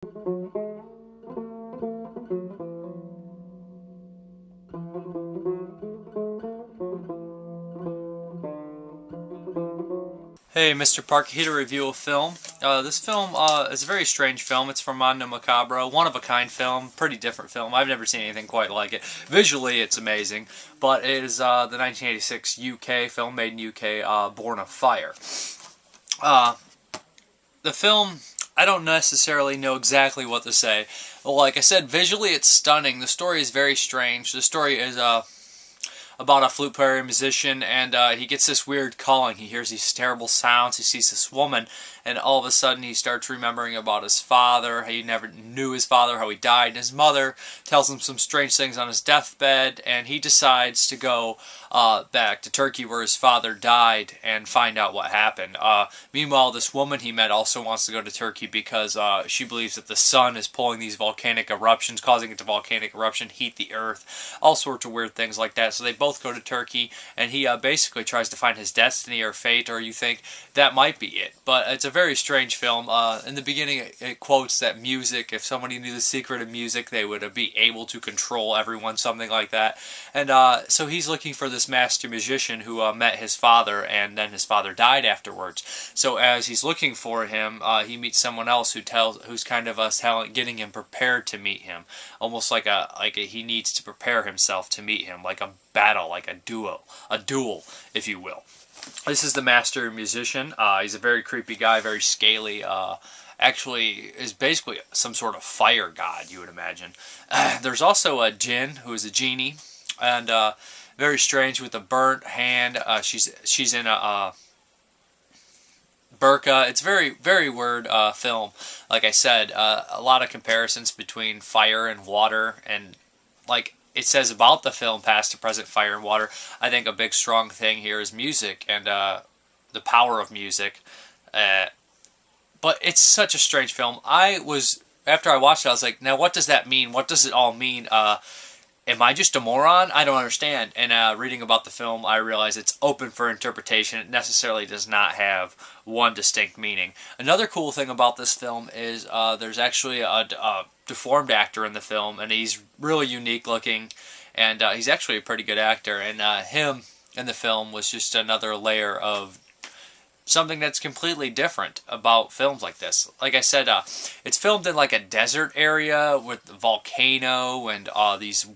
Hey, Mrparka here to review a film. This film is a very strange film. It's from Mondo Macabro, one-of-a-kind film, pretty different film. I've never seen anything quite like it. Visually, it's amazing, but it is the 1986 UK film made in UK, Born of Fire. The film, I don't necessarily know exactly what to say. Like I said, visually it's stunning. The story is very strange. The story is about a flute player and musician, and he gets this weird calling. He hears these terrible sounds. He sees this woman, and all of a sudden he starts remembering about his father, how he never knew his father, how he died, and his mother tells him some strange things on his deathbed, and he decides to go back to Turkey where his father died and find out what happened. Meanwhile, this woman he met also wants to go to Turkey because she believes that the sun is pulling these volcanic eruptions, causing it to volcanic eruption, heat the earth, all sorts of weird things like that. So they both go to Turkey, and he basically tries to find his destiny or fate, or you think that might be it. But it's a very strange film. In the beginning, it quotes that music, if somebody knew the secret of music, they would be able to control everyone, something like that. And so he's looking for this master musician who met his father, and then his father died afterwards. So as he's looking for him, he meets someone else who's kind of getting him prepared to meet him, almost like he needs to prepare himself to meet him, like a battle, like a duel, if you will. This is the master musician. He's a very creepy guy, very scaly. Actually, is basically some sort of fire god, you would imagine. There's also a jinn, who is a genie, and very strange with a burnt hand. She's in a burqa. It's very, very weird film. Like I said, a lot of comparisons between fire and water, and like it says about the film, past to present, fire and water. I think a big strong thing here is music and the power of music. But it's such a strange film. After I watched it, I was like, now what does that mean? What does it all mean? Am I just a moron? I don't understand. And reading about the film, I realize it's open for interpretation. It necessarily does not have one distinct meaning. Another cool thing about this film is there's actually a deformed actor in the film, and he's really unique looking, and he's actually a pretty good actor. And him in the film was just another layer of something that's completely different about films like this. Like I said, it's filmed in like a desert area with the volcano and these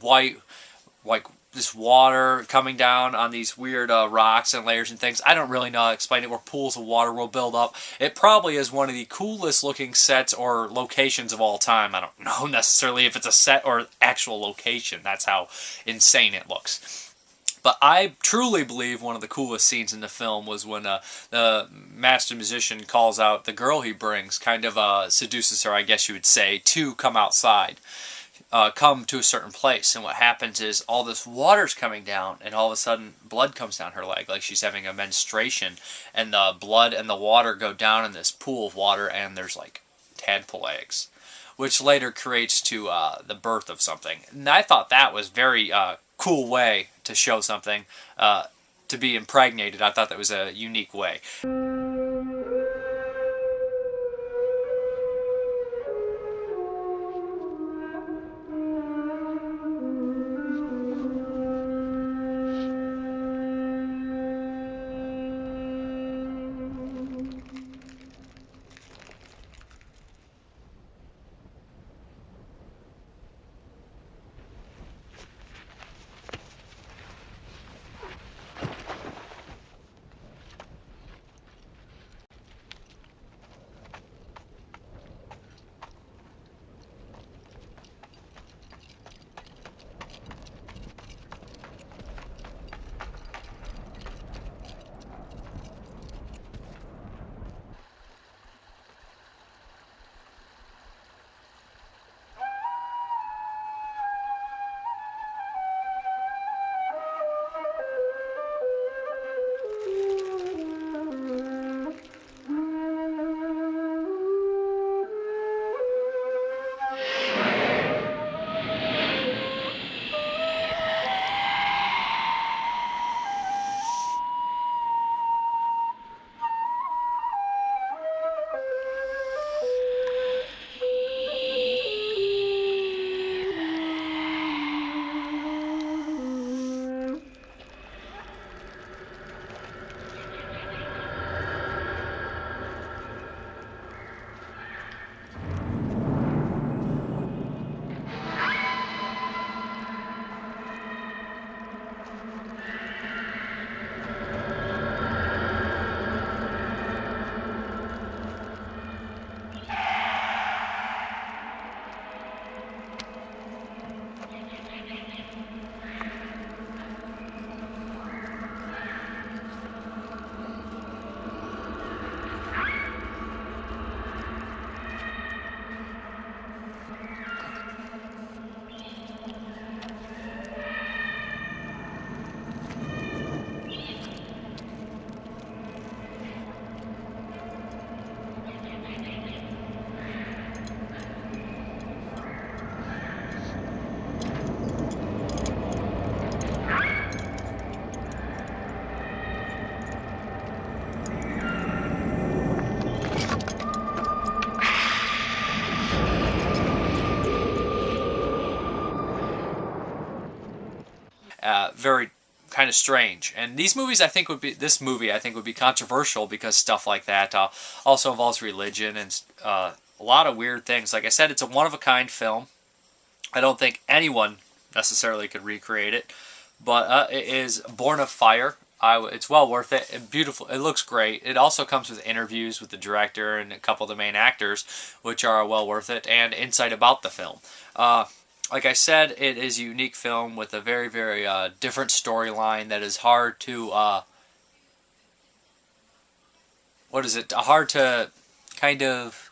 this water coming down on these weird rocks and layers and things. I don't really know how to explain it, where pools of water will build up. It probably is one of the coolest looking sets or locations of all time. I don't know necessarily if it's a set or actual location. That's how insane it looks. But I truly believe one of the coolest scenes in the film was when the master musician calls out the girl he brings, kind of seduces her, I guess you would say, to come outside, come to a certain place. And what happens is all this water's coming down, and all of a sudden blood comes down her leg, like she's having a menstruation. And the blood and the water go down in this pool of water, and there's like tadpole eggs, which later creates to the birth of something. And I thought that was very cool way to show something to be impregnated. I thought that was a unique way. very kind of strange. And these movies, I think, this movie I think would be controversial because stuff like that also involves religion and a lot of weird things. Like I said, it's a one-of-a-kind film. I don't think anyone necessarily could recreate it, but it is Born of Fire. It's well worth it. And beautiful. It looks great. It also comes with interviews with the director and a couple of the main actors, which are well worth it, and insight about the film. Like I said, it is a unique film with a very, very different storyline that is hard to, hard to kind of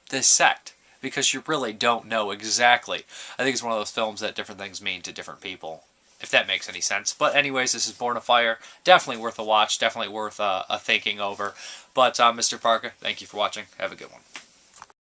dissect, because you really don't know exactly. I think it's one of those films that different things mean to different people, if that makes any sense. But anyways, this is Born of Fire. Definitely worth a watch. Definitely worth a thinking over. But Mr. Parker, thank you for watching. Have a good one.